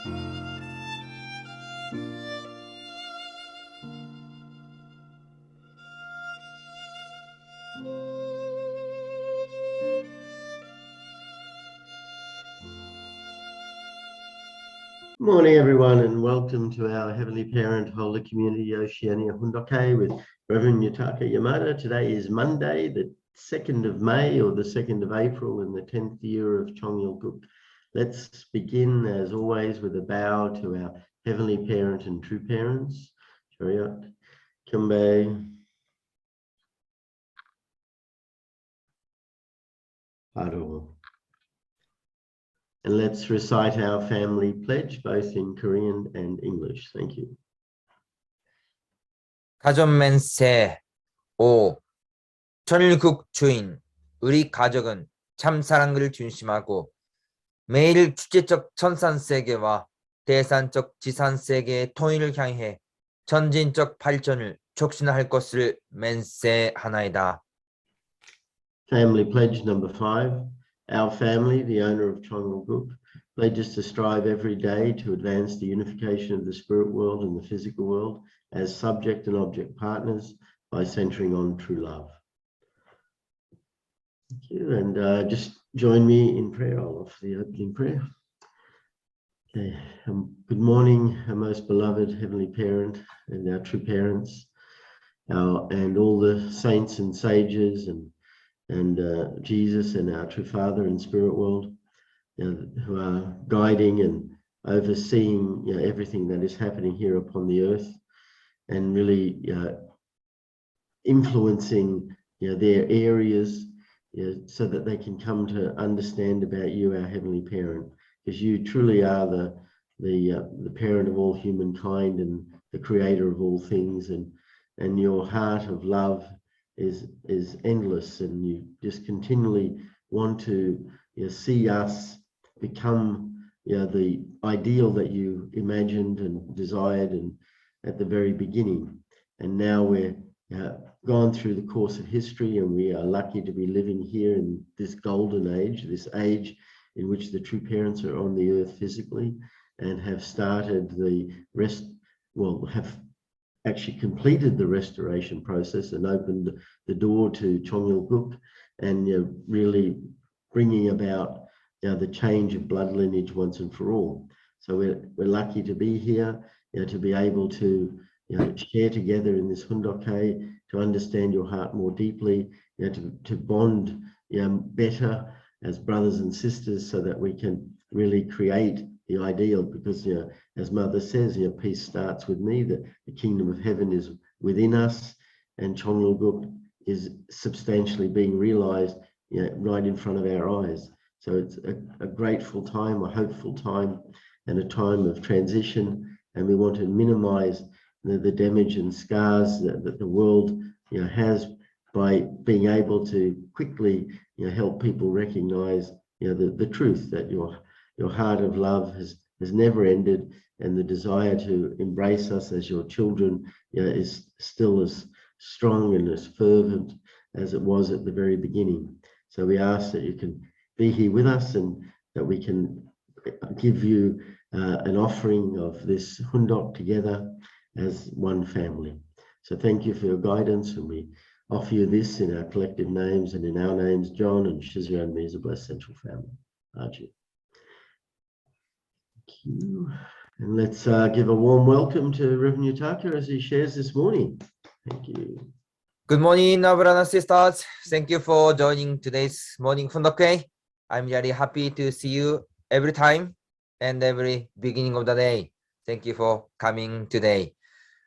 Morning, everyone, and welcome to our Heavenly Parent Holy Community Oceania Hoon Dok Hae with Reverend Yutaka Yamada. Today is Monday, the 2nd of May or the 2nd of April in the 10th year of Chongyal Guk. Let's begin, as always, with a bow to our Heavenly Parent and True Parents. Chariot, Kimbe, Haro. And let's recite our family pledge, both in Korean and English. Thank you. 가전맨세 5. 천일국 주인, 우리 가족은 참 사랑을 중심하고 매일 주체적 천산세계와 대산적 지산세계의 통일을 향해 전진적 발전을 촉진할 것을 맹세하나이다. Family pledge number 5. Our family, the owner of Chongyal Guk, pledges to strive every day to advance the unification of the spirit world and the physical world as subject and object partners by centering on true love. Thank you. And just join me in prayer. I'll offer the opening prayer. Okay. Good morning, our most beloved Heavenly Parent and our true parents, and all the saints and sages and Jesus and our true Father in spirit world, who are guiding and overseeing everything that is happening here upon the earth, and really influencing their areas so that they can come to understand about you, our Heavenly Parent, because you truly are the parent of all humankind and the creator of all things, and your heart of love is endless, and you just continually want to see us become the ideal that you imagined and desired and at the very beginning. And now we're gone through the course of history, and we are lucky to be living here in this golden age, this age in which the true parents are on the earth physically and have started have actually completed the restoration process and opened the door to Chongyal Guk, and really bringing about the change of blood lineage once and for all. So we're lucky to be here, to be able to share together in this Hoon Dok Hae, to understand your heart more deeply, to bond better as brothers and sisters, so that we can really create the ideal, because as Mother says, peace starts with me, that the kingdom of heaven is within us, and Chongyal Guk is substantially being realized right in front of our eyes. So it's a grateful time, a hopeful time, and a time of transition, and we want to minimize the damage and scars that the world has, by being able to quickly help people recognize the truth that your heart of love has never ended, and the desire to embrace us as your children is still as strong and as fervent as it was at the very beginning. So we ask that you can be here with us, and that we can give you an offering of this Hoon Dok together as one family. So thank you for your guidance, and we offer you this in our collective names and in our names, John and Shizra and me as a blessed central family. Archie. Thank you. And let's give a warm welcome to Reverend Yutaka as he shares this morning. Thank you. Good morning, our brothers and sisters. Thank you for joining today's morning Hoon Dok Hae. I'm really happy to see you every time and every beginning of the day. Thank you for coming today.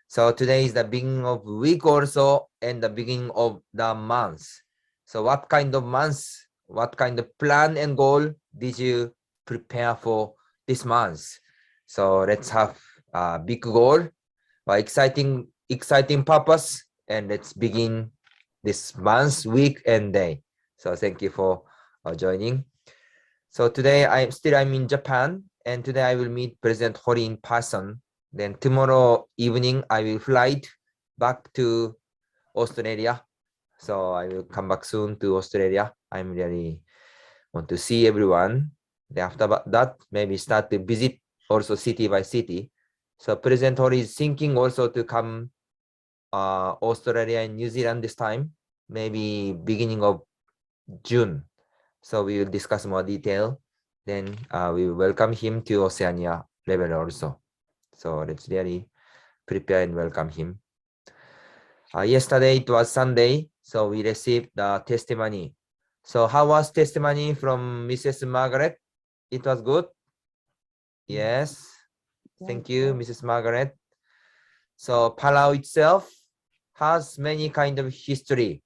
So today is the beginning of week also, and the beginning of the month. So what kind of month, what kind of plan and goal did you prepare for this month? So let's have a big goal, exciting purpose, and let's begin this month, week, and day. So thank you for joining. So today I'm in Japan, and today I will meet President Hori in person. Then tomorrow evening I will fly back to Australia. So I will come back soon to Australia. I'm really want to see everyone. Then after that, maybe start to visit also city by city. So President Hori is thinking also to come Australia and New Zealand this time, maybe beginning of June. So we will discuss more detail. Then we will welcome him to Oceania level also. So let's really prepare and welcome him. Yesterday it was Sunday, so we received the testimony. So how was testimony from Mrs. Margaret? It was good? Yes. Thank you, Mrs. Margaret. So Palau itself has many kind of history.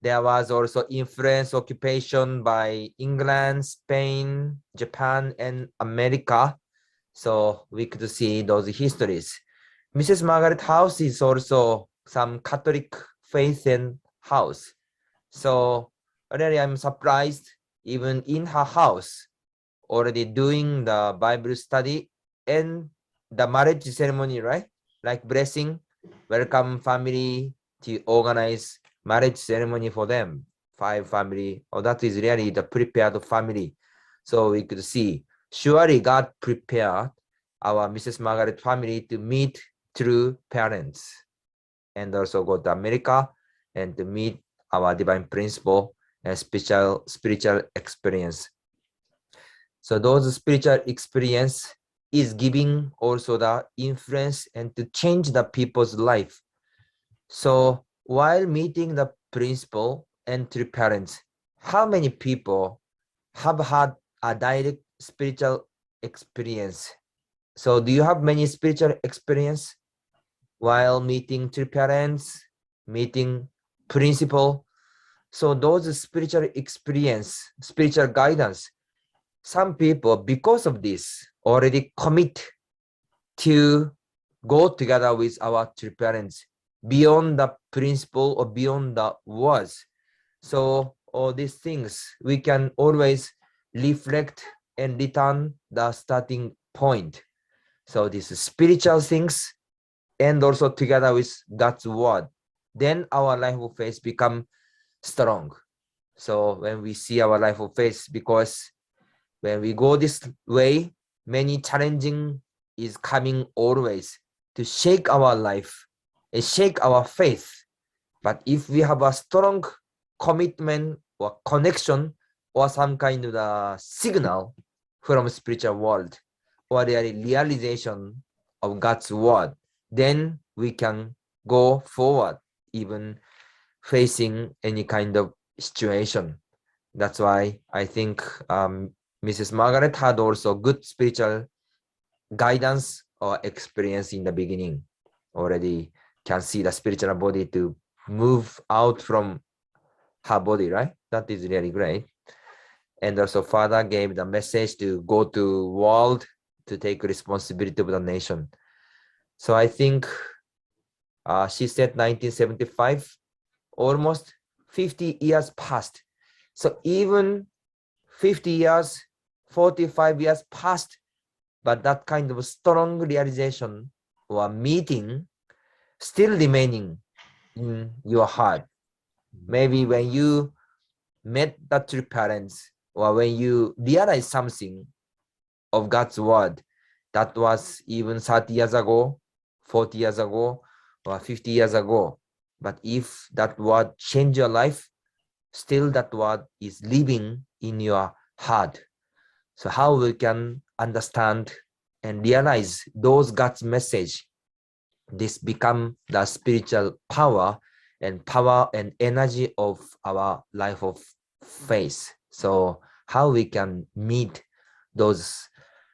There was also influence occupation by England, Spain, Japan, and America. So we could see those histories. Mrs. Margaret house is also some Catholic faith and house. So really I'm surprised even in her house already doing the Bible study and the marriage ceremony, right? Like blessing, welcome family to organize marriage ceremony for them. 5 family. Oh, that is really the prepared family. So we could see surely God prepared our Mrs. Margaret family to meet true parents and also go to America and to meet our divine principle and spiritual experience. So those spiritual experience is giving also the influence and to change the people's life. So while meeting the principle and true parents, how many people have had a direct spiritual experience? So do you have many spiritual experience while meeting true parents, meeting principle? So those spiritual experience, spiritual guidance, some people, because of this, already commit to go together with our true parents beyond the principle or beyond the words. So all these things, we can always reflect and return the starting point. So these spiritual things and also together with God's word, then our life of faith become strong. So when we see our life of faith, because when we go this way, many challenging is coming always to shake our life and shake our faith. But if we have a strong commitment or connection or some kind of the signal from spiritual world or the realization of God's word, then we can go forward even facing any kind of situation. That's why I think Mrs. Margaret had also good spiritual guidance or experience in the beginning. Already can see the spiritual body to move out from her body, right? That is really great. And also Father gave the message to go to world to take responsibility of the nation. So I think she said 1975, almost 50 years passed. So even 50 years, 45 years passed, but that kind of strong realization or meeting still remaining in your heart. Maybe when you met the true parents or when you realize something of God's word that was even 30 years ago, 40 years ago, or 50 years ago. But if that word changed your life, still that word is living in your heart. So how we can understand and realize those God's message, this become the spiritual power and energy of our life of faith. So how we can meet those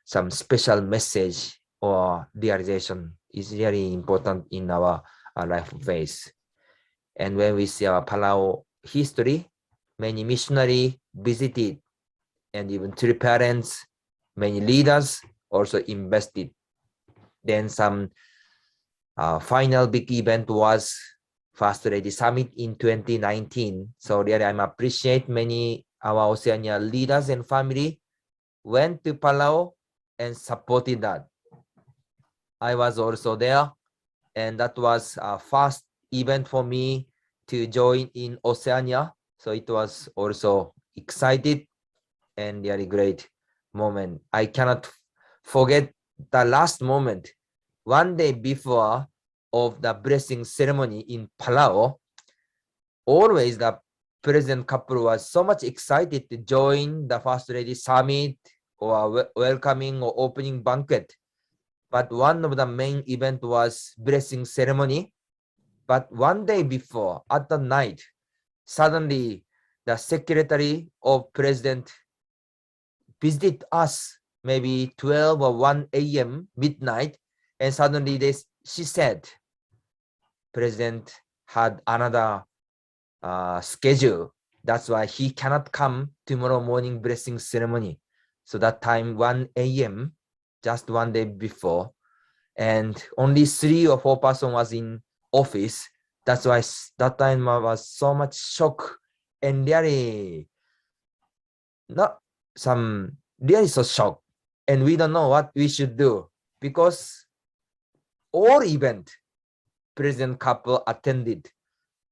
some special message or realization is really important in our life of faith. And when we see our Palau history, many missionaries visited and even true parents, many leaders also invested. Then some final big event was First Lady Summit in 2019. So really I appreciate many our Oceania leaders and family went to Palau and supported that. I was also there, and that was a first event for me to join in Oceania. So it was also excited and really great moment. I cannot forget the last moment, one day before of the blessing ceremony in Palau, always the president couple was so much excited to join the First Lady Summit or welcoming or opening banquet. But one of the main event was blessing ceremony. But one day before, at the night, suddenly the secretary of president visited us maybe 12 or 1 a.m. midnight, and suddenly she said, president had another schedule. That's why he cannot come tomorrow morning blessing ceremony. So that time 1 a.m. just one day before, and only 3 or 4 person was in office. That's why that time I was so much shock and really not some really so shocked, and we don't know what we should do because all event president couple attended,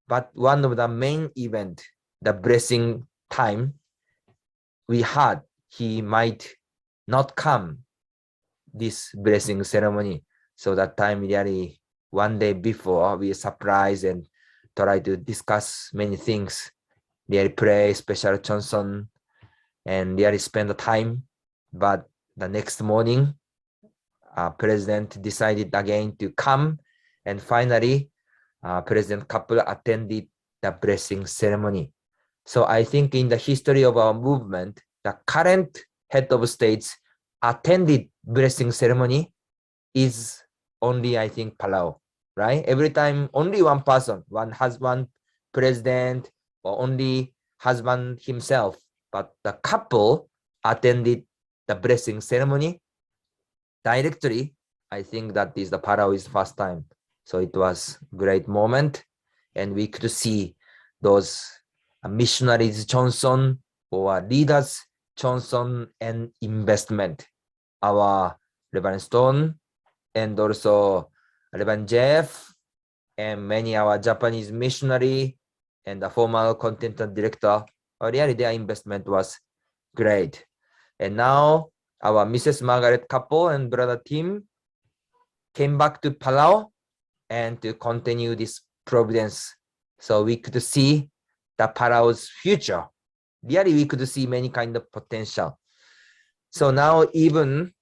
but one of the main event, the blessing time, we had he might not come this blessing ceremony. So that time really one day before we surprised and try to discuss many things. They pray special Johnson and really spend the time. But the next morning, president decided again to come, and finally, president couple attended the blessing ceremony. So I think in the history of our movement, the current head of states attended blessing ceremony is only, I think, Palau, right? Every time only one person, one husband, president, or only husband himself, but the couple attended the blessing ceremony directly. I think that is the Palau is first time. So it was great moment, and we could see those missionaries Johnson or leaders Johnson and investment. Our Reverend Stone and also Reverend Jeff and many our Japanese missionary and the former content director. Really their investment was great. And now our Mrs. Margaret couple and brother Tim came back to Palau and to continue this providence. So we could see the Palau's future. Really, we could see many kind of potential. So now even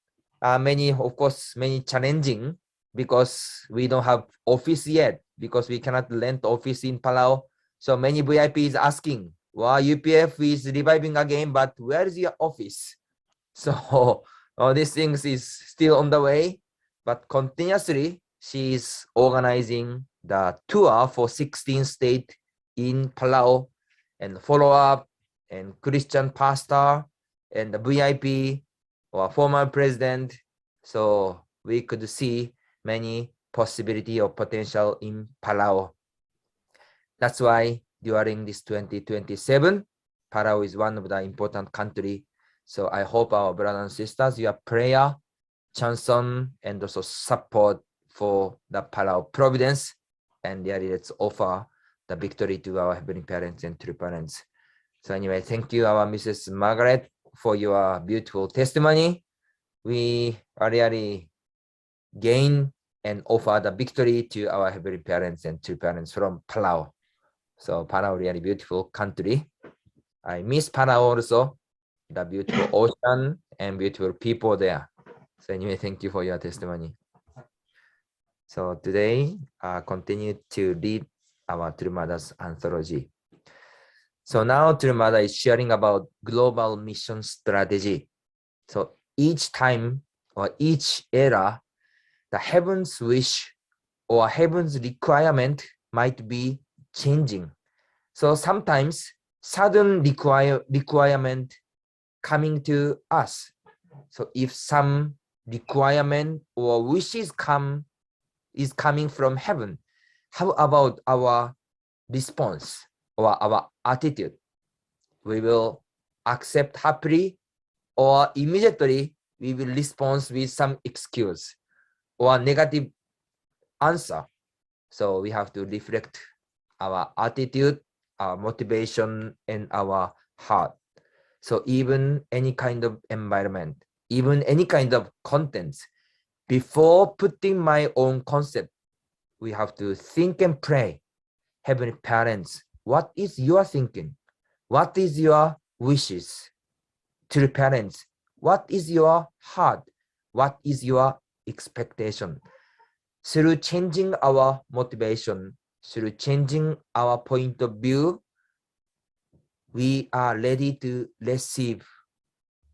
many, of course, many challenging because we don't have office yet, because we cannot rent office in Palau. So many VIPs asking, well, UPF is reviving again, but where is your office? So all these things is still on the way, but continuously she is organizing the tour for 16 states in Palau and follow up and Christian pastor and the VIP or former president. So we could see many possibility or potential in Palau. That's why during this 2027, Palau is one of the important country. So I hope our brothers and sisters, your prayer, chanson, and also support for the Palau providence, and really let's offer the victory to our heavenly parents and true parents. So anyway, thank you, our Mrs. Margaret, for your beautiful testimony. We really gain and offer the victory to our heavenly parents and true parents from Palau. So Palau really beautiful country. I miss Palau also, the beautiful ocean and beautiful people there. So anyway, thank you for your testimony. So today, continue to read our True Mother's anthology. So now True Mother is sharing about global mission strategy. So each time or each era, the heaven's wish or heaven's requirement might be changing. So sometimes sudden requirement coming to us. So if some requirement or wishes is coming from heaven, how about our response or our attitude? We will accept happily, or immediately we will respond with some excuse or negative answer. So we have to reflect our attitude, our motivation, and our heart. So even any kind of environment, even any kind of contents, before putting my own concept, we have to think and pray. Heavenly Parents, what is your thinking? What is your wishes? True Parents, what is your heart? What is your expectation? Through changing our motivation, through changing our point of view, we are ready to receive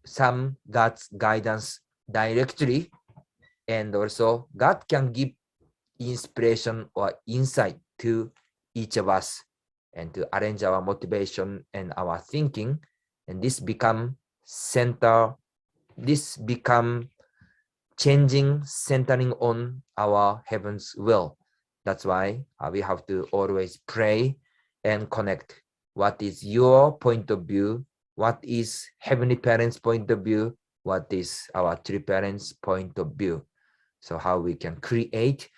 some God's guidance directly, and also God can give inspiration or insight to each of us and to arrange our motivation and our thinking, and this become changing, centering on our heaven's will. That's why we have to always pray and connect. What is your point of view? What is Heavenly Parents' point of view? What is our True Parents' point of view? So how we can create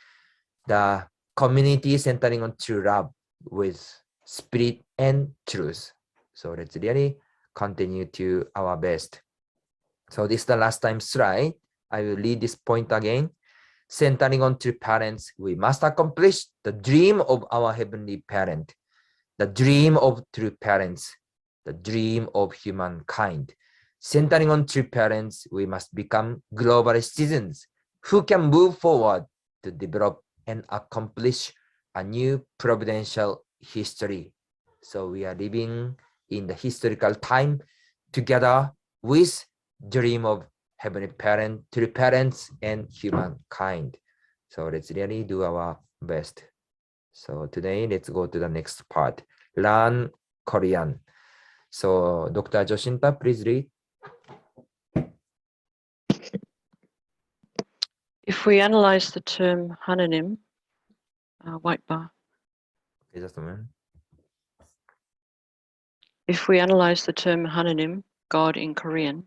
the community centering on true love with spirit and truth. So let's really continue to our best. So this is the last time slide. I will read this point again. Centering on true parents, we must accomplish the dream of our Heavenly Parent, the dream of true parents, the dream of humankind. Centering on true parents, we must become global citizens who can move forward to develop and accomplish a new providential history. So we are living in the historical time together with dream of Heavenly Parent, true parents, and humankind. So let's really do our best. So today, let's go to the next part. Learn Korean. So Dr. Joshinta, please read. If we analyze the term hananim, white bar. Okay, just a minute. If we analyze the term hananim, God in Korean,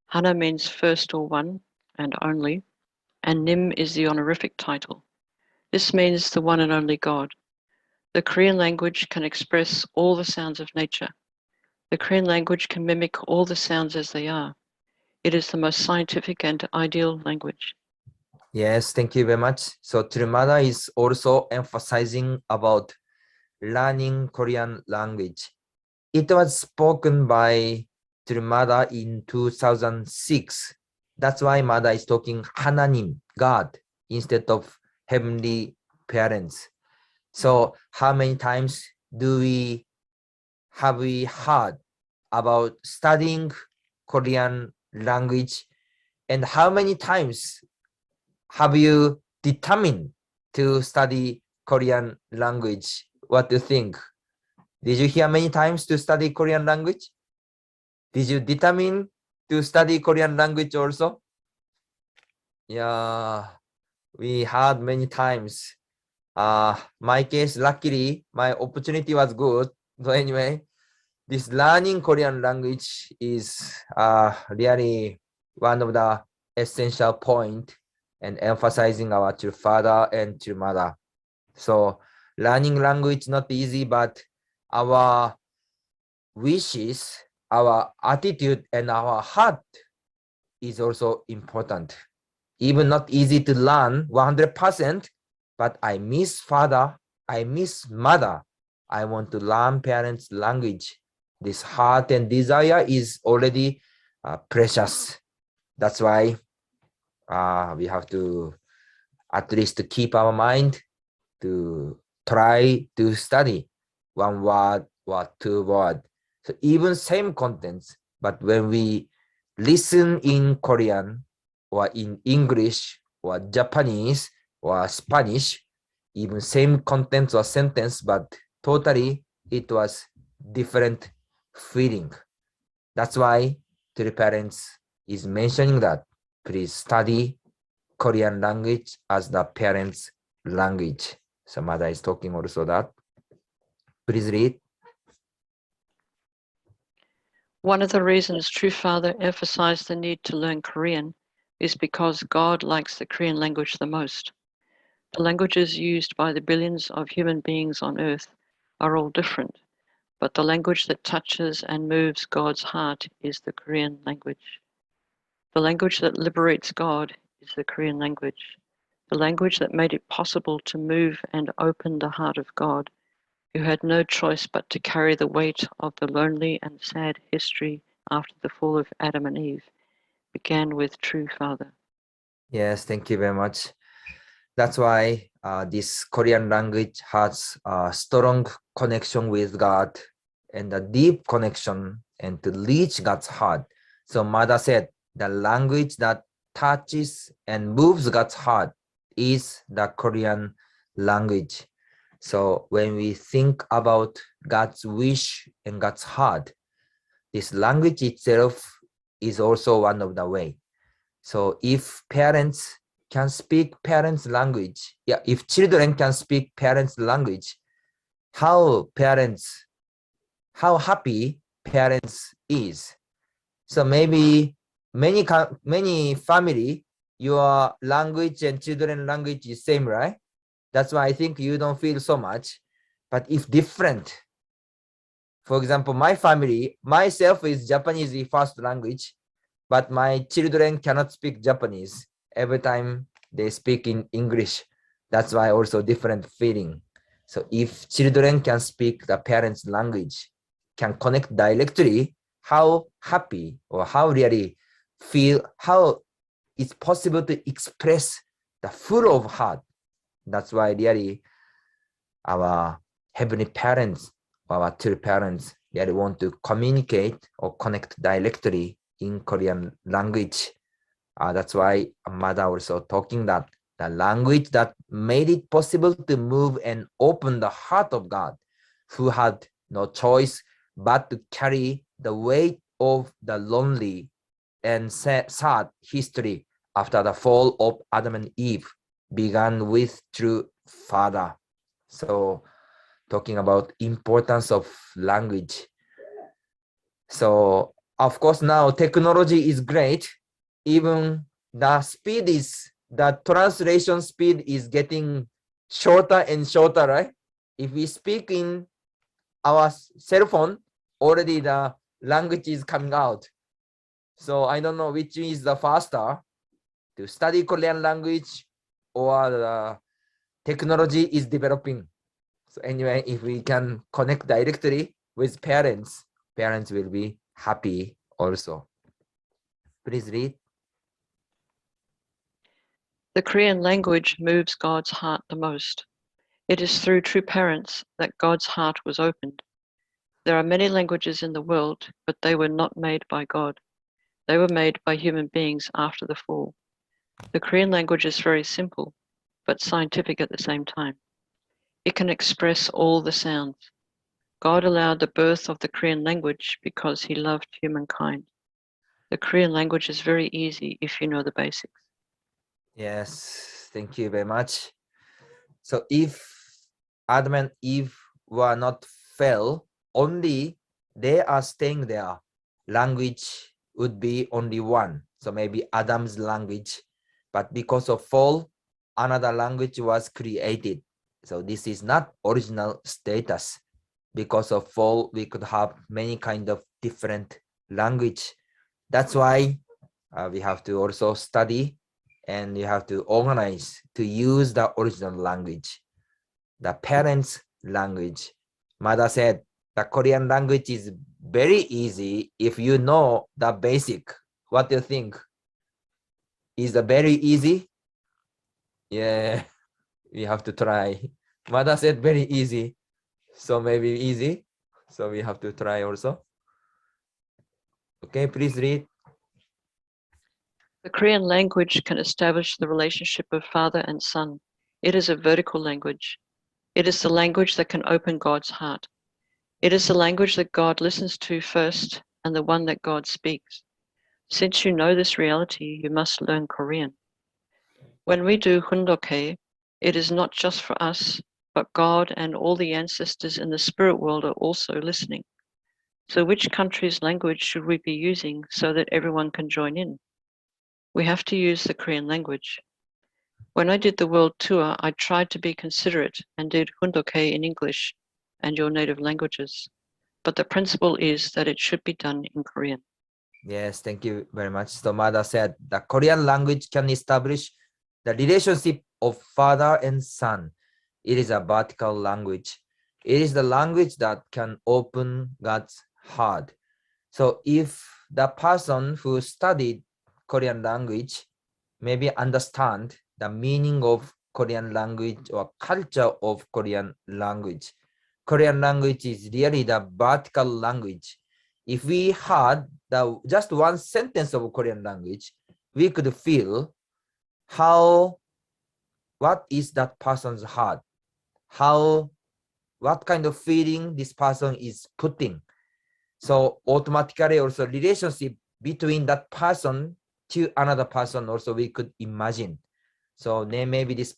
hana means first or one and only, and nim is the honorific title. This means the one and only God. The Korean language can express all the sounds of nature. The Korean language can mimic all the sounds as they are. It is the most scientific and ideal language. Yes, thank you very much. So Yamada is also emphasizing about learning Korean language. It was spoken by Yamada in 2006. That's why Mada is talking Hananim, God, instead of Heavenly Parents. So how many times have we heard about studying Korean language, and how many times have you determined to study Korean language? What do you think? Did you hear many times to study Korean language? Did you determine to study Korean language also? Yeah, we heard many times. My case, luckily, my opportunity was good. So anyway, this learning Korean language is really one of the essential point and emphasizing our true father and true mother. So learning language not easy, but our wishes, our attitude, and our heart is also important. Even not easy to learn 100%, but I miss father, I miss mother. I want to learn parents' language. This heart and desire is already precious. That's why we have to at least to keep our mind to try to study one word or two words. So even same contents, but when we listen in Korean or in English or Japanese or Spanish, even same contents or sentence, but totally it was different feeling. That's why to the parents is mentioning that please study Korean language as the parents' language. So Mada is talking also that. Please read. One of the reasons True Father emphasized the need to learn Korean is because God likes the Korean language the most. The languages used by the billions of human beings on earth are all different, but the language that touches and moves God's heart is the Korean language. The language that liberates God is the Korean language, the language that made it possible to move and open the heart of God, who had no choice but to carry the weight of the lonely and sad history after the fall of Adam and Eve, began with true Father. Yes, thank you very much. That's why this Korean language has a strong connection with God and a deep connection and to reach God's heart. So Mother said, the language that touches and moves God's heart is the Korean language. So when we think about God's wish and God's heart, this language itself is also one of the way. So if parents can speak parents' language, if children can speak parents' language, how happy parents is. So maybe many family, your language and children language is same, right? That's why I think you don't feel so much. But if different, for example, my family, myself is Japanese the first language, but my children cannot speak Japanese. Every time they speak in English. That's why also different feeling. So if children can speak the parents' language, can connect directly, how happy or how really feel, how it's possible to express the full of heart. That's why really our heavenly parents, our true parents, really want to communicate or connect directly in Korean language. That's why Mother also talking that the language that made it possible to move and open the heart of God, who had no choice but to carry the weight of the lonely and sad history after the fall of Adam and Eve, began with true Father. So talking about importance of language. So of course now technology is great. Even the translation speed is getting shorter and shorter, right? If we speak in our cell phone, already the language is coming out. So I don't know which is the faster, to study Korean language or the technology is developing. So anyway, if we can connect directly with parents, parents will be happy also. Please read. The Korean language moves God's heart the most. It is through true parents that God's heart was opened. There are many languages in the world, but they were not made by God. They were made by human beings after the fall. The Korean language is very simple, but scientific at the same time. It can express all the sounds. God allowed the birth of the Korean language because he loved humankind. The Korean language is very easy if you know the basics. Yes, thank you very much. So if Adam and Eve were not fell, only they are staying there, language would be only one. So maybe Adam's language, but because of fall, another language was created. So this is not original status. Because of fall, we could have many kind of different language. That's why we have to also study and you have to organize to use the original language, the parents' language. Mother said the Korean language is very easy if you know the basic. What do you think? Is it very easy? Yeah, we have to try. Mother said very easy, so maybe easy. So we have to try also. Okay, please read. The Korean language can establish the relationship of father and son. It is a vertical language. It is the language that can open God's heart. It is the language that God listens to first and the one that God speaks. Since you know this reality, you must learn Korean. When we do Hoon Dok Hae, it is not just for us, but God and all the ancestors in the spirit world are also listening. So which country's language should we be using so that everyone can join in? We have to use the Korean language. When I did the world tour, I tried to be considerate and did Hoon Dok Hae in English and your native languages. But the principle is that it should be done in Korean. Yes, thank you very much. So Mada said the Korean language can establish the relationship of father and son. It is a vertical language. It is the language that can open God's heart. So if the person who studied Korean language maybe understand the meaning of Korean language or culture of Korean language. Korean language is really the vertical language. If we had just one sentence of Korean language, we could feel what is that person's heart, what kind of feeling this person is putting. So automatically also relationship between that person to another person also we could imagine. So then maybe this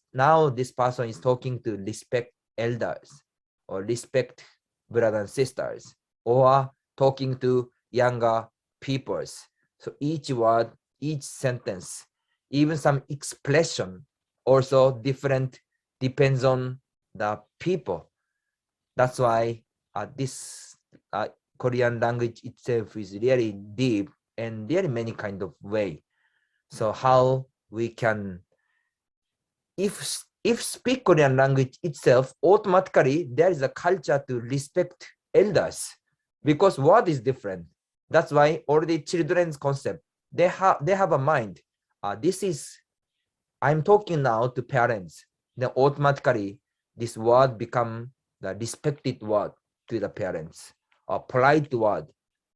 person is talking to respect elders or respect brothers and sisters or talking to younger peoples. So each word, each sentence, even some expression also different depends on the people. That's why this Korean language itself is really deep and really many kind of way. So how we can, if speak Korean language itself, automatically there is a culture to respect elders because word is different. That's why already children's concept, they have a mind. I'm talking now to parents. Then automatically this word become the respected word to the parents or polite word.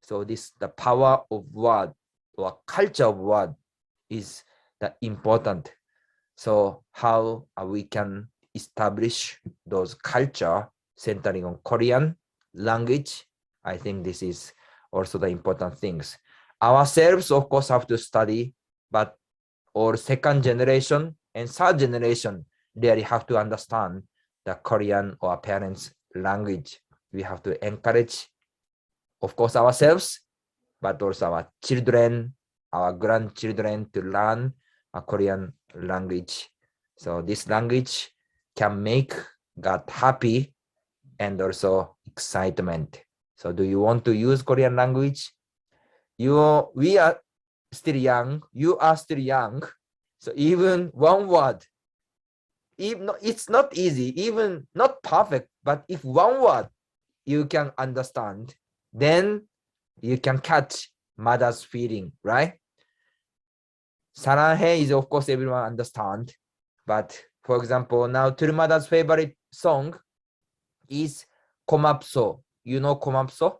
So the power of word or culture of word is the important. So how we can establish those culture centering on Korean language, I think this is also the important things. Ourselves, of course, have to study, but or second generation and third generation really have to understand the Korean or parents' language. We have to encourage, of course, ourselves, but also our children, our grandchildren to learn a Korean language. So this language can make God happy and also excitement. So do you want to use Korean language? We are still young. You are still young. So even one word, it's not easy, even not perfect, but if one word you can understand, then you can catch mother's feeling, right? 사랑해 is of course everyone understand, but for example, now Turmada's favorite song is 고맙소. You know 고맙소?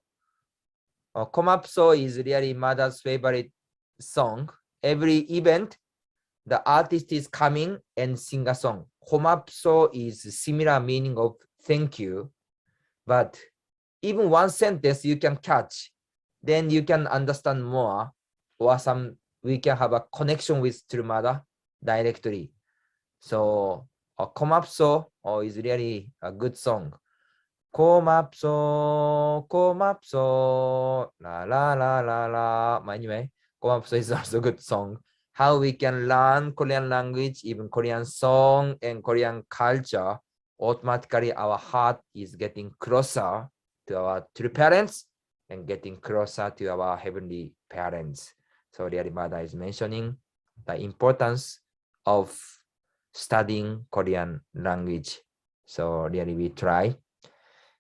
고맙소 is really mother's favorite song. Every event, the artist is coming and sing a song. 고맙소 is similar meaning of thank you, but even one sentence you can catch, then you can understand more, or we can have a connection with Turmada directly. So 고맙소 is really a good song. 고맙소, 고맙소, la la la la la. Anyway, 고맙소 is also a good song. How we can learn Korean language, even Korean song and Korean culture, automatically our heart is getting closer to our true parents and getting closer to our heavenly parents. So really Mada is mentioning the importance of studying Korean language. So really we try.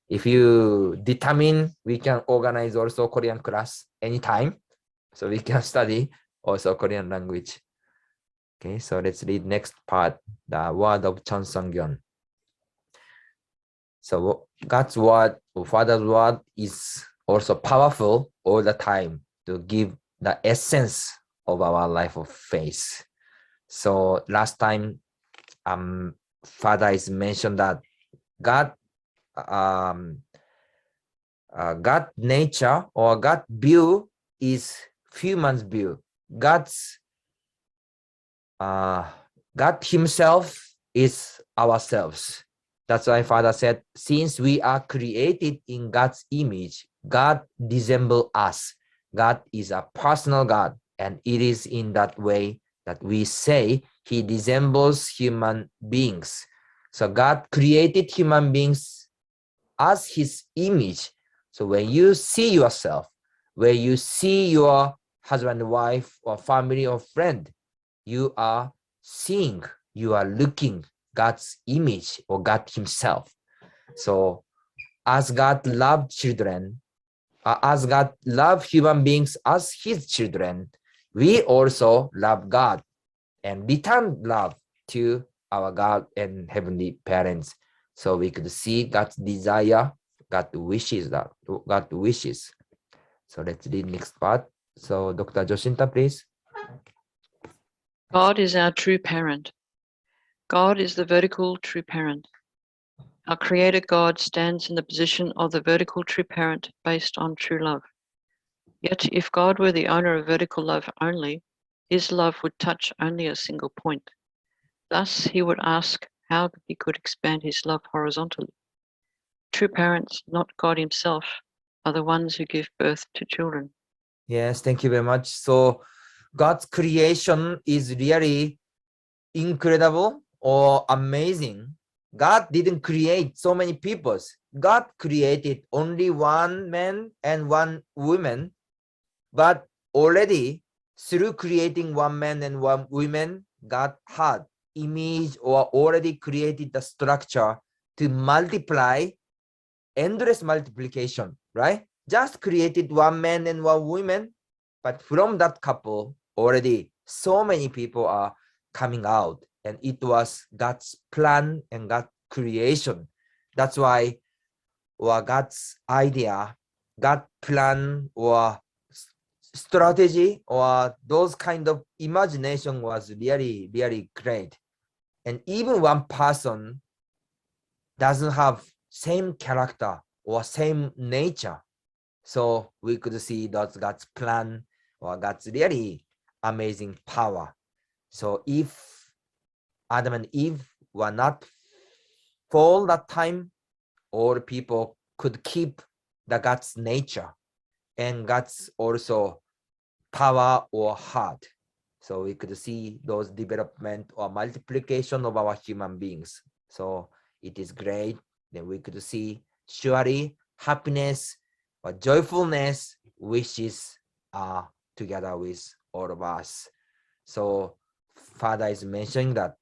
If you determine, we can organize also Korean class anytime. So we can study also Korean language. Okay, so let's read next part, the word of Cheonsongyeon. So God's word, or Father's word, is also powerful all the time to give the essence of our life of faith. So last time, Father is mentioned that God nature or God view is human's view. God himself is ourselves. That's why Father said, since we are created in God's image, God resembles us. God is a personal God, and it is in that way that we say he resembles human beings. So God created human beings as his image. So when you see yourself, when you see your husband, wife, or family or friend, you are seeing, you are looking God's image or God himself. So as God loved children, as God loved human beings as his children, we also love God and return love to our God and heavenly parents. So we could see God's desire, God wishes that, God wishes. So let's read next part. So Dr. Joshinta, please. God is our true parent. God is the vertical true parent. Our Creator God stands in the position of the vertical true parent based on true love. Yet if God were the owner of vertical love only, his love would touch only a single point. Thus, he would ask how he could expand his love horizontally. True parents, not God himself, are the ones who give birth to children. Yes, thank you very much. So God's creation is really incredible or amazing. God didn't create so many peoples. God created only one man and one woman, but already through creating one man and one woman, God had image or already created the structure to multiply, endless multiplication, right? Just created one man and one woman, but from that couple, already so many people are coming out, and it was God's plan and God's creation. That's why, or God's idea, God's plan or strategy or those kind of imagination was really, really great. And even one person doesn't have same character or same nature. So we could see that's God's plan or God's really amazing power. So if Adam and Eve were not fall that time, all people could keep the God's nature and God's also power or heart. So we could see those development or multiplication of our human beings. So it is great. Then we could see surely happiness or joyfulness, wishes are together with all of us. So Father is mentioning that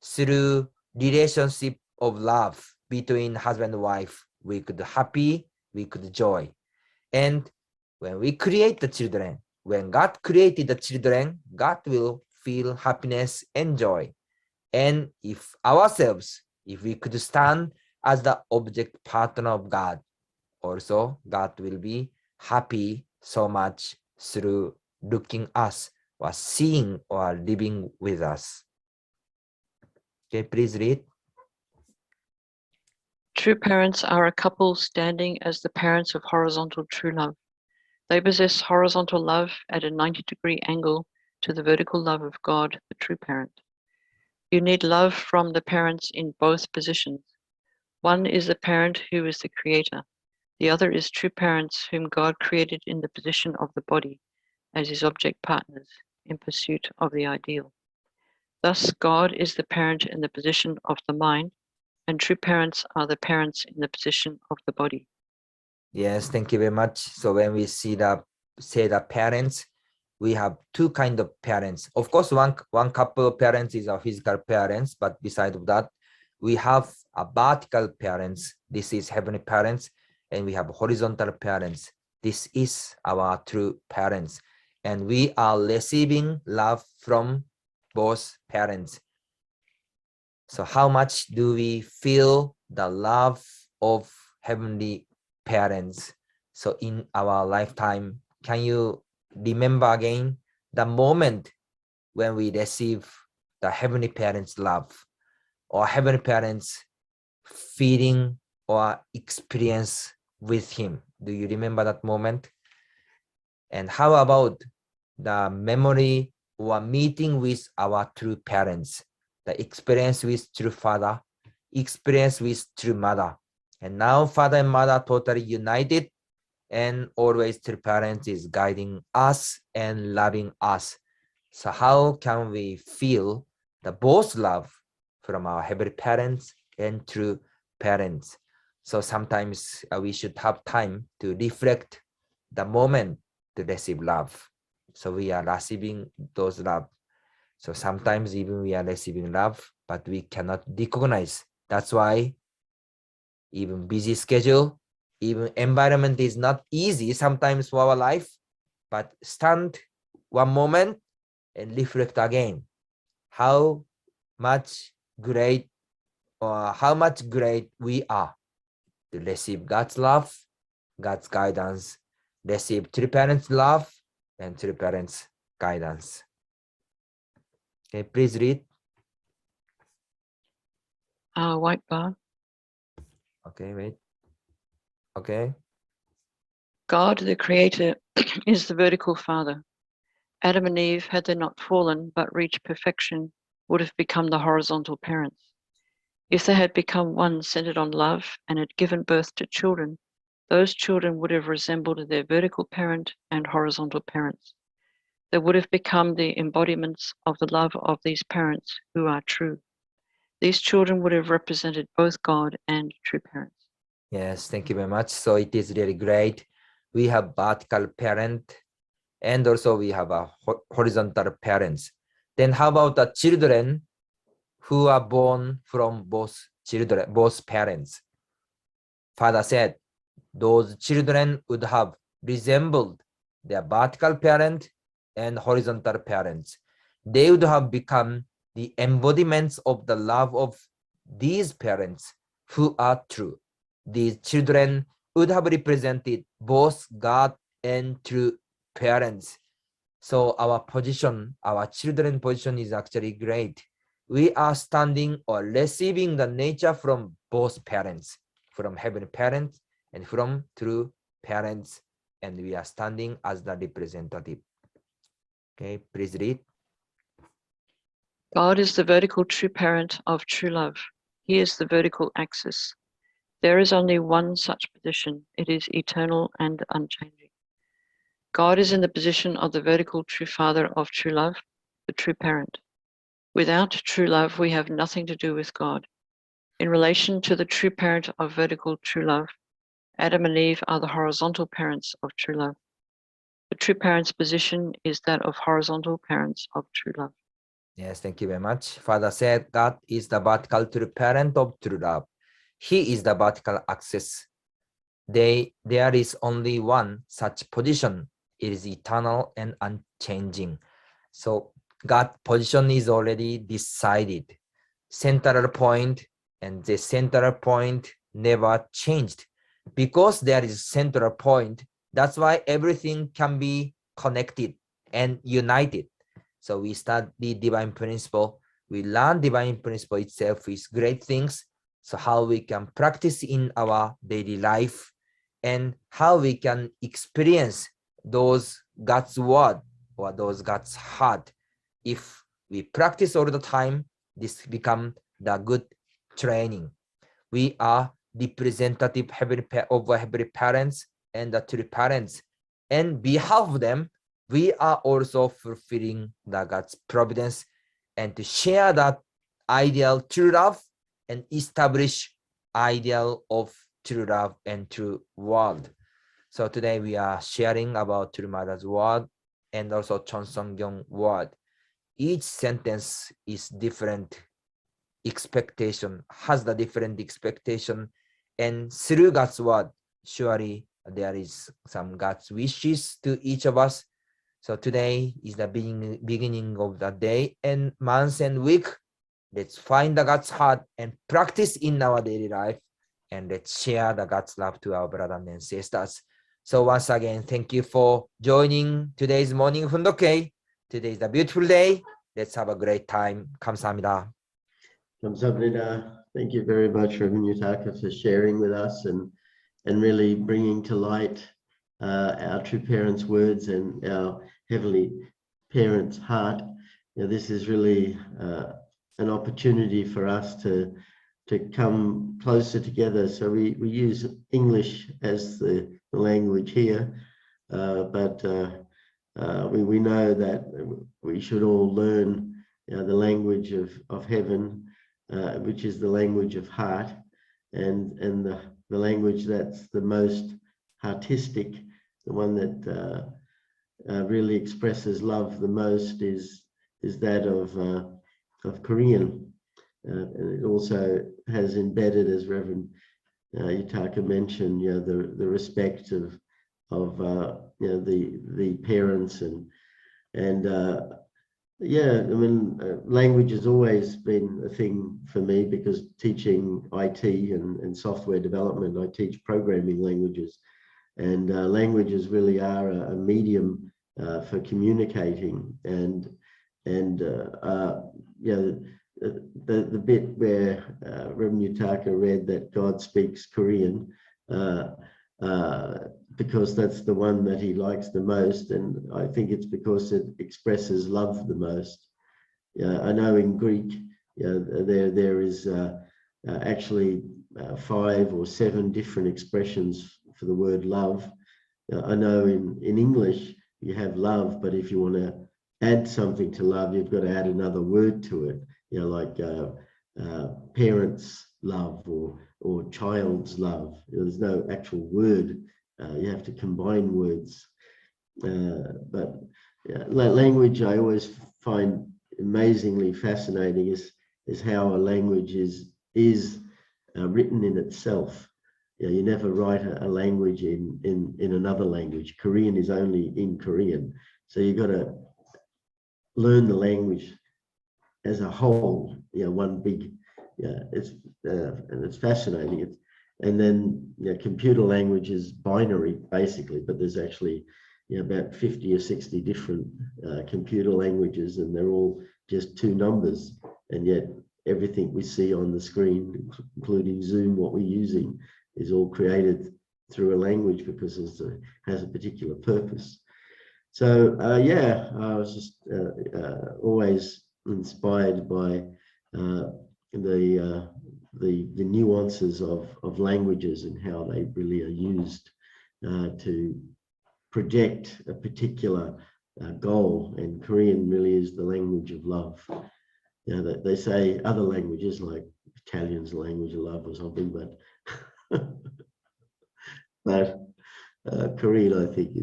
through relationship of love between husband and wife, we could happy, we could joy. And when we create the children, when God created the children, God will feel happiness and joy. And if ourselves, if we could stand as the object partner of God, also God will be happy so much through looking us or seeing or living with us. Okay, please read. True parents are a couple standing as the parents of horizontal true love. They possess horizontal love at a 90-degree angle to the vertical love of God, the true parent. You need love from the parents in both positions. One is the parent who is the creator. The other is true parents whom God created in the position of the body as his object partners in pursuit of the ideal. Thus, God is the parent in the position of the mind, and true parents are the parents in the position of the body. Yes, thank you very much. So when we see the parents, we have two kind of parents. Of course, one couple of parents is our physical parents, but beside of that, we have a vertical parents. This is heavenly parents, and we have horizontal parents. This is our true parents, and we are receiving love from both parents. So how much do we feel the love of heavenly parents? So in our lifetime, can you remember again the moment when we receive the heavenly parents' love or heavenly parents' feeling or experience with him? Do you remember that moment? And how about the memory or meeting with our true parents, the experience with true father, experience with true mother? And now father and mother totally united, and always true parents is guiding us and loving us. So how can we feel the both love from our heavenly parents and true parents? So sometimes we should have time to reflect the moment to receive love. So we are receiving those love. So sometimes even we are receiving love, but we cannot recognize. That's why even busy schedule, even environment is not easy sometimes for our life, but stand one moment and reflect again. How much great or how much great we are to receive God's love, God's guidance, receive three parents' love and three parents' guidance. Okay, please read. White bar. Okay, wait. Okay. God, the Creator, is the vertical Father. Adam and Eve, had they not fallen but reached perfection, would have become the horizontal parents. If they had become one centered on love and had given birth to children, those children would have resembled their vertical parent and horizontal parents. They would have become the embodiments of the love of these parents who are true. These children would have represented both God and true parents. Yes, thank you very much. So it is really great. We have vertical parent and also we have a horizontal parents. Then how about the children who are born from both children, both parents? Father said those children would have resembled their vertical parent and horizontal parents. They would have become the embodiments of the love of these parents who are true. These children would have represented both God and true parents. So our position, our children's position is actually great. We are standing or receiving the nature from both parents, from heavenly parents and from true parents, and we are standing as the representative. Okay, please read. God is the vertical true parent of true love. He is the vertical axis. There is only one such position. It is eternal and unchanging. God is in the position of the vertical true father of true love, the true parent. Without true love, we have nothing to do with God. In relation to the true parent of vertical true love, Adam and Eve are the horizontal parents of true love. The true parent's position is that of horizontal parents of true love. Yes, thank you very much. Father said God is the vertical true parent of true love. He is the vertical axis. There is only one such position. It is eternal and unchanging. So God's position is already decided. Central point, and the central point never changed. Because there is central point, that's why everything can be connected and united. So we study divine principle. We learn divine principle itself is great things. So how we can practice in our daily life and how we can experience those God's word or those God's heart. If we practice all the time, this become the good training. We are representative of heavenly parents and the true parents. And behalf of them, we are also fulfilling the God's providence and to share that ideal true love and establish ideal of true love and true world. So today we are sharing about True Mother's word and also Chon Song-gyong word. Each sentence is different expectation, has the different expectation, and through God's word, surely there is some God's wishes to each of us. So today is the beginning of the day and month and week. Let's find the God's heart and practice in our daily life, and let's share the God's love to our brothers and sisters. So once again, thank you for joining today's morning Hoon Dok Hae. Today is a beautiful day. Let's have a great time. 감사합니다. 감사합니다. Thank you very much, Reverend Yutaka, for sharing with us and really bringing to light our true parents' words and our heavenly parents' heart. This is really an opportunity for us to come closer together. So we use English as the language here, but we know that we should all learn the language of heaven, which is the language of heart, and the language that's the most artistic, the one that really expresses love the most is that of Korean. And it also has embedded, as Reverend Yutaka mentioned, the respect of the parents and yeah, I mean, language has always been a thing for me because teaching IT and software development, I teach programming languages, and languages really are a medium for communicating. And the bit where Reverend Yutaka read that God speaks Korean, because that's the one that he likes the most, and I think it's because it expresses love the most. I know in Greek, there is actually 5 or 7 different expressions for the word love. I know in English you have love, but if you want to add something to love, you've got to add another word to it. Like parents' love or child's love. There's no actual word. You have to combine words. But language, I always find amazingly fascinating is how a language is written in itself. You never write a language in another language. Korean is only in Korean, so you got to learn the language as a whole. One big. And it's fascinating. And then computer language is binary basically, but there's actually about 50 or 60 different computer languages, and they're all just 2 numbers, and yet everything we see on the screen, including Zoom, what we're using, is all created through a language because it has a particular purpose. So yeah, I was just always inspired by the nuances of languages and how they really are used to project a particular goal. And Korean really is the language of love. They say other languages like Italian's the language of love or something, but Korean, I think,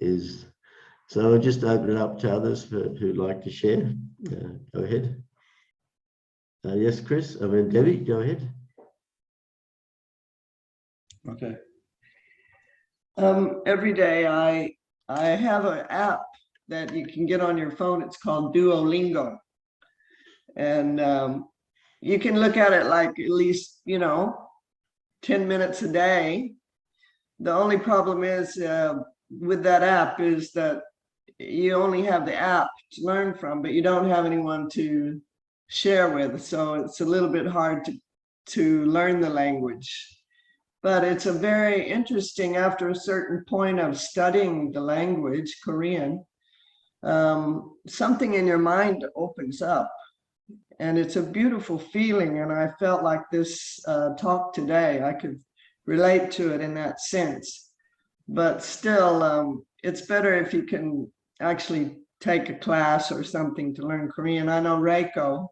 is. So I'll just open it up to others who'd like to share. Go ahead. Yes, Chris. I mean, Debbie, go ahead. Okay. Every day I have an app that you can get on your phone. It's called Duolingo, and you can look at it like at least 10 minutes a day. The only problem is with that app is that you only have the app to learn from, but you don't have anyone to share with, so it's a little bit hard to learn the language. But it's a very interesting, after a certain point of studying the language, Korean, something in your mind opens up, and it's a beautiful feeling. And I felt like this talk today, I could relate to it in that sense. But still, it's better if you can actually take a class or something to learn Korean. I know Reiko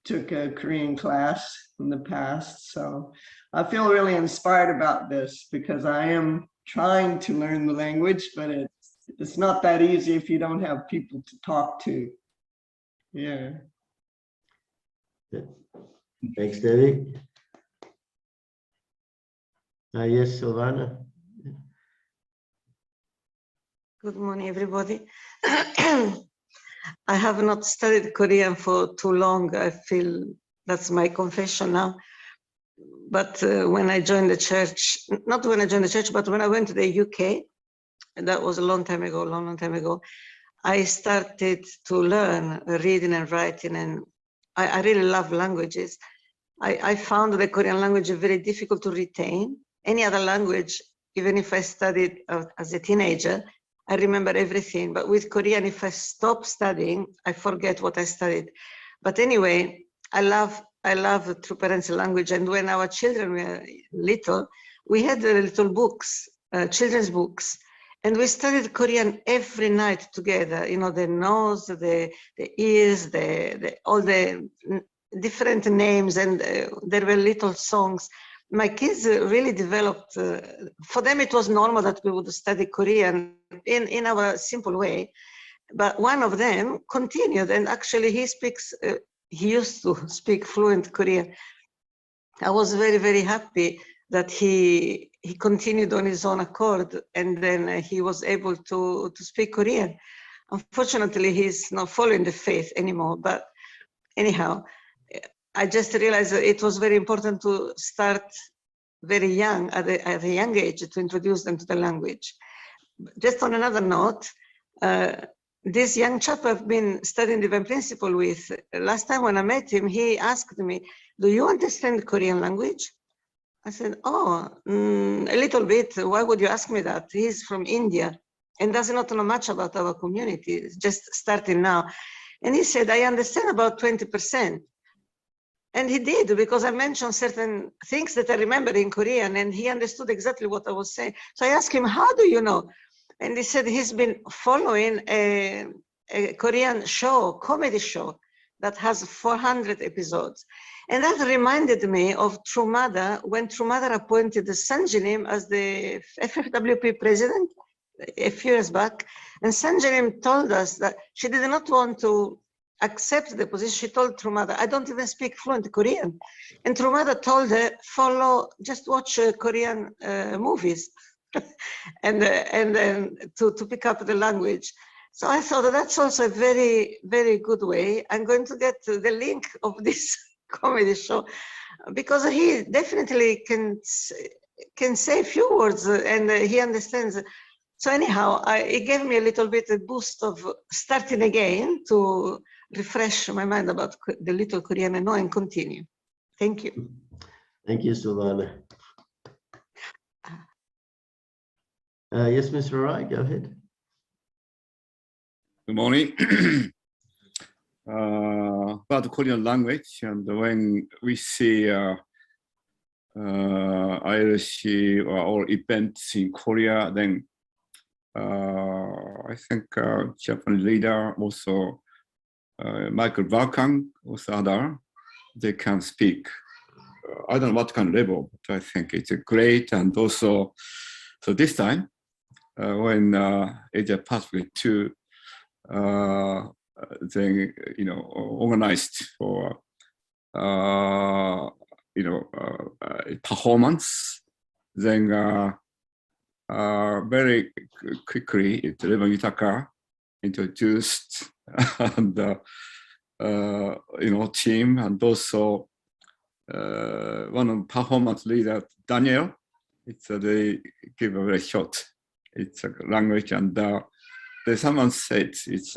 took a Korean class in the past, so I feel really inspired about this because I am trying to learn the language, but it's not that easy if you don't have people to talk to. Yeah. Thanks, Debbie. Yes, Silvana. Good morning, everybody. I have not studied Korean for too long. I feel that's my confession now. But when I joined the church, not when I joined the church, but when I went to the UK, and that was a long time ago, I started to learn reading and writing, and I really love languages. I found the Korean language very difficult to retain. Any other language, even if I studied as a teenager, I remember everything. But with Korean, if I stop studying, I forget what I studied. But anyway, I love True Parents language. And when our children were little, we had little books, children's books. And we studied Korean every night together. The nose, the ears, all the different names. And there were little songs. my kids really developed, for them it was normal that we would study Korean in our simple way, but one of them continued, and actually he used to speak fluent Korean. I was very, very happy that he continued on his own accord, and then he was able to speak Korean. Unfortunately, he's not following the faith anymore, but anyhow, I just realized that it was very important to start very young, at a young age, to introduce them to the language. Just on another note, this young chap I've been studying Divine Principle with, last time when I met him, he asked me, do you understand Korean language? I said, oh, a little bit. Why would you ask me that? He's from India and does not know much about our community, just starting now. And he said, I understand about 20%. And he did, because I mentioned certain things that I remember in Korean, and he understood exactly what I was saying. So I asked him, how do you know? And he said he's been following a Korean show, comedy show, that has 400 episodes. And that reminded me of Trumada, when Trumada appointed Sanjinim as the FFWP president a few years back. And Sanjinim told us that she did not want to accept the position. She told Trumada, I don't even speak fluent Korean. And Trumada told her, just watch Korean movies and then to pick up the language. So I thought that's also a very, very good way. I'm going to get the link of this comedy show, because he definitely can say a few words and he understands. So anyhow, it gave me a little bit a boost of starting again to refresh my mind about the little Korean I know and continue. Thank you. Thank you, Silvana. Yes, Mr. Arai, go ahead. Good morning. About Korean language, and when we see ILC or events in Korea, then I think Japanese leader, also Michael Balkan, also other, they can speak. I don't know what kind of level, but I think it's great. And also, so this time, when Asia Pacific 2, they organized for performance, then very quickly Reverend Yutaka introduced and team, and also one of performance leader Daniel. They give a very short language, and someone said it's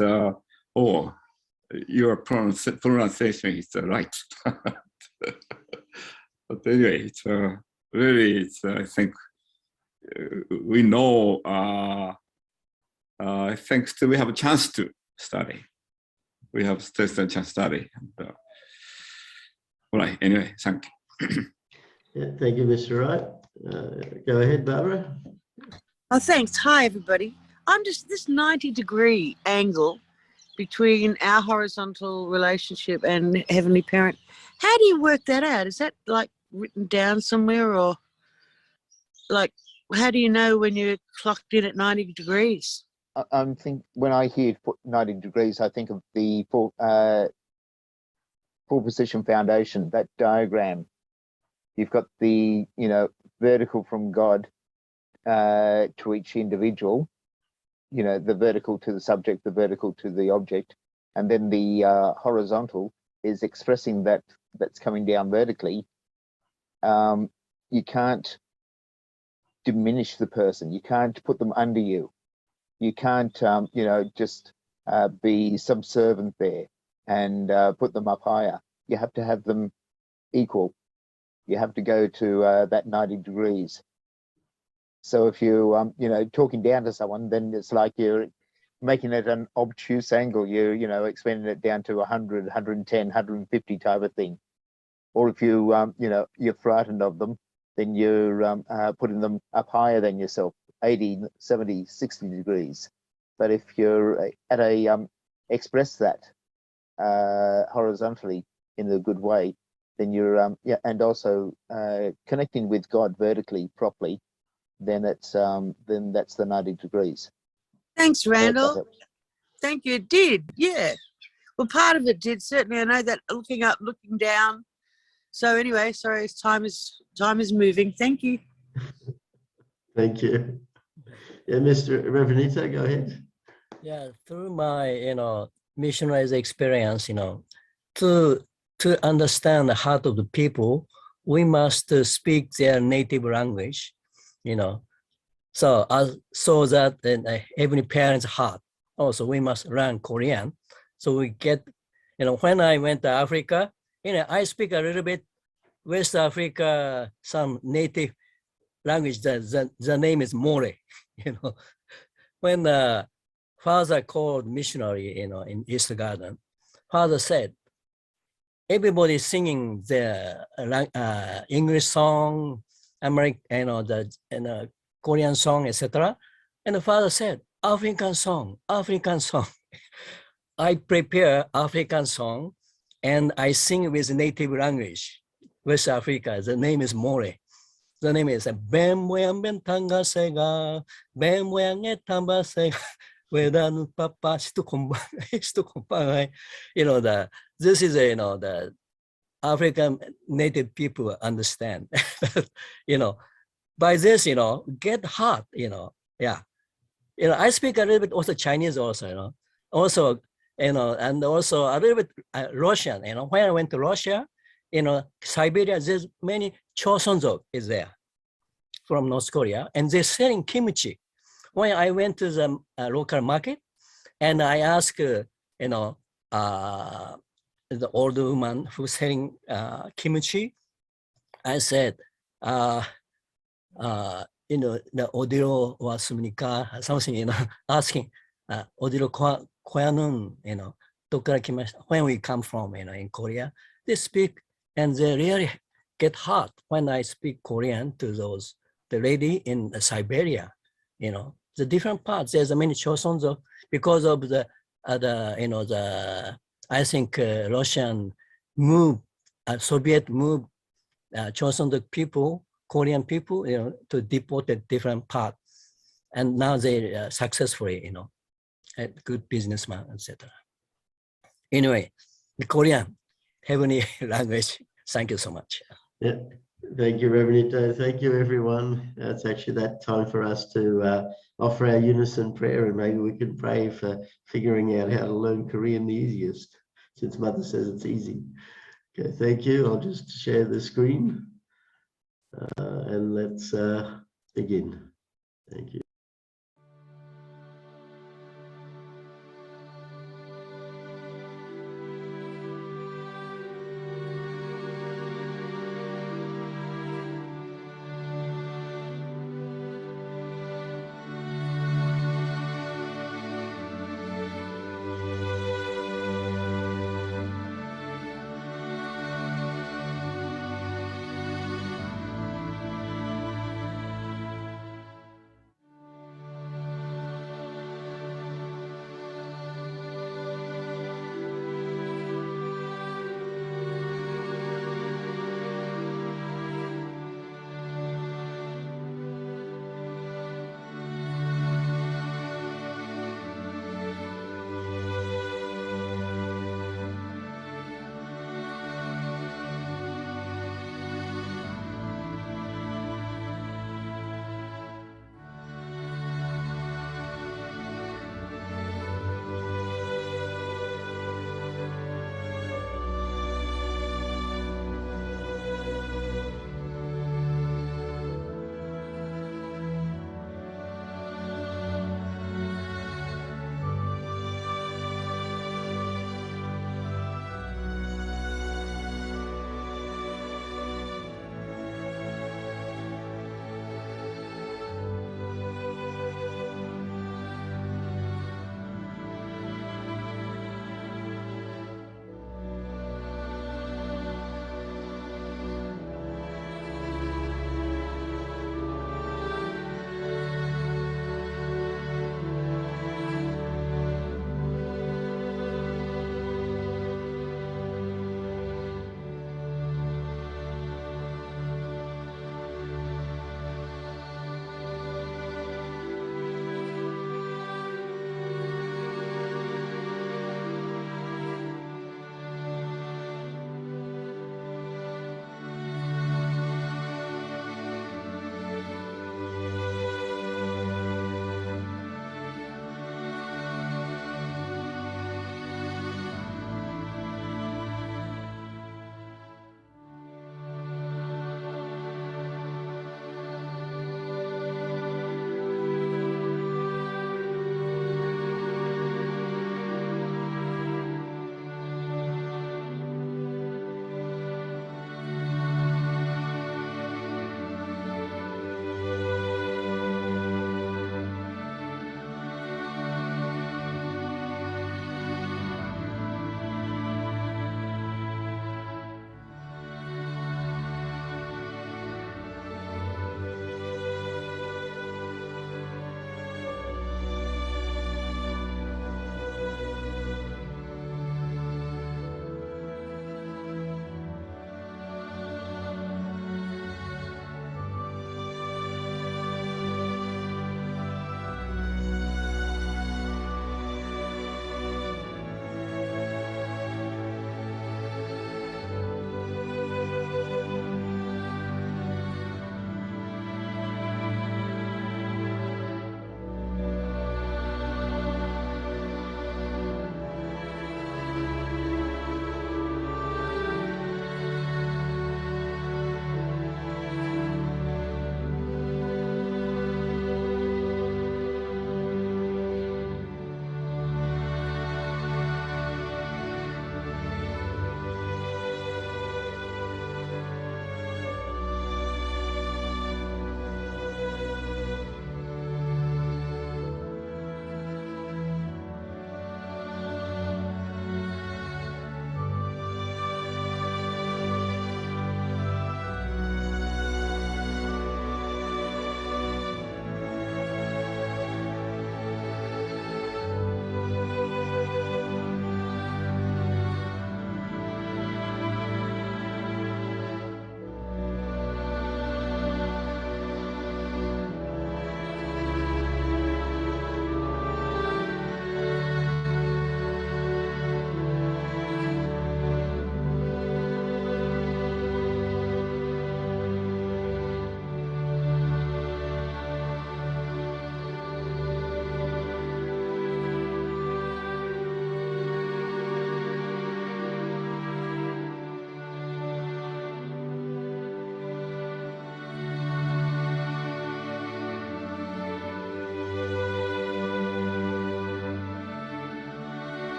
oh, your pronunciation is right. But anyway, it's really, I think we know, I think still we have a chance to study. We have still a chance to study. And, all right, anyway, thank you. Yeah, thank you, Mr. Wright. Go ahead, Barbara. Oh, thanks. Hi, everybody. I'm just this 90-degree angle between our horizontal relationship and Heavenly Parent. How do you work that out? Is that like written down somewhere, or like how do you know when you're clocked in at 90 degrees? I'm think when I hear 90 degrees, I think of the full position foundation, that diagram. You've got the vertical from God to each individual, the vertical to the subject, the vertical to the object, and then the horizontal is expressing that's coming down vertically. You can't diminish the person. You can't put them under you. You can't, just be subservient there and put them up higher. You have to have them equal. You have to go to that 90 degrees. So if you, talking down to someone, then it's like you're making it an obtuse angle. You're expanding it down to 100, 110, 150 type of thing. Or if you, you're frightened of them, then you're putting them up higher than yourself, 80, 70, 60 degrees. But if you're at a, express that horizontally in a good way, then you're yeah, and also connecting with God vertically properly, then that's the 90 degrees. Thanks, I hope that Randall. helps. Thank you. It did. Yeah. Well, part of it did, certainly. I know that looking up, looking down. So anyway, sorry, time is moving. Thank you. Thank you. Yeah, Mr. Revenito, go ahead. Yeah, through my missionaries experience, to understand the heart of the people, we must speak their native language, so that in every parent's heart. Also, we must learn Korean. So we get, when I went to Africa, I speak a little bit West Africa, some native language. The name is More. When the father called missionary, in East Garden, father said, everybody singing the English song, American, Korean song, etc. And the father said, African song, African song. I prepare African song and I sing with native language, West Africa. The name is More. The name is Ben Moyang Ben Tanga Sega, Ben Moyang Tamba Sega, Wedanu Papa Stu Kompa. This is the African native people understand. By this, get hot, yeah. I speak a little bit also Chinese also, also, and also a little bit Russian, when I went to Russia, Siberia, there's many Chosunzok is there from North Korea, and they're selling kimchi. When I went to the local market, and I asked, the old woman who's selling kimchi, I said, the odilo wasumnika, something, asking, odilo koyanun, when we come from, in Korea, they speak, and they really get hot when I speak Korean to the lady in Siberia, the different parts. There's many Chosunzo because of the I think Russian move, Soviet move, Chosunzo people, Korean people, to deport a different part, and now they successfully, a good businessman, etc. Anyway, the Korean heavenly language. Thank you so much. Yeah, thank you, Reverend. Thank you, everyone. It's actually that time for us to offer our unison prayer, and maybe we can pray for figuring out how to learn Korean the easiest, since Mother says it's easy. Okay, thank you. I'll just share the screen and let's begin. Thank you.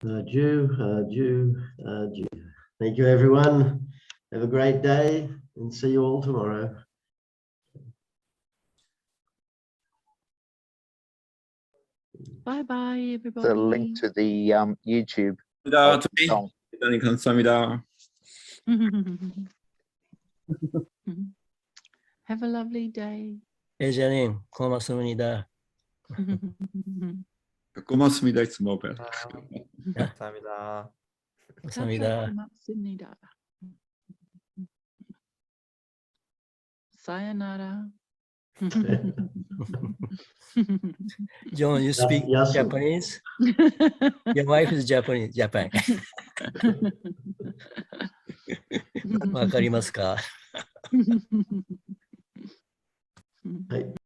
Ju. Thank you, everyone. Have a great day and see you all tomorrow. Bye-bye, everybody. The link to the YouTube song. 대단히 감사합니다. Have a lovely day. 회장님, 고맙습니다. 고맙습니다. It's mobile. 감사합니다. 감사합니다. 고맙습니다. Sayonara. John, you speak Yasu. Japanese? Your wife is Japanese, Japan. わかりますか？はい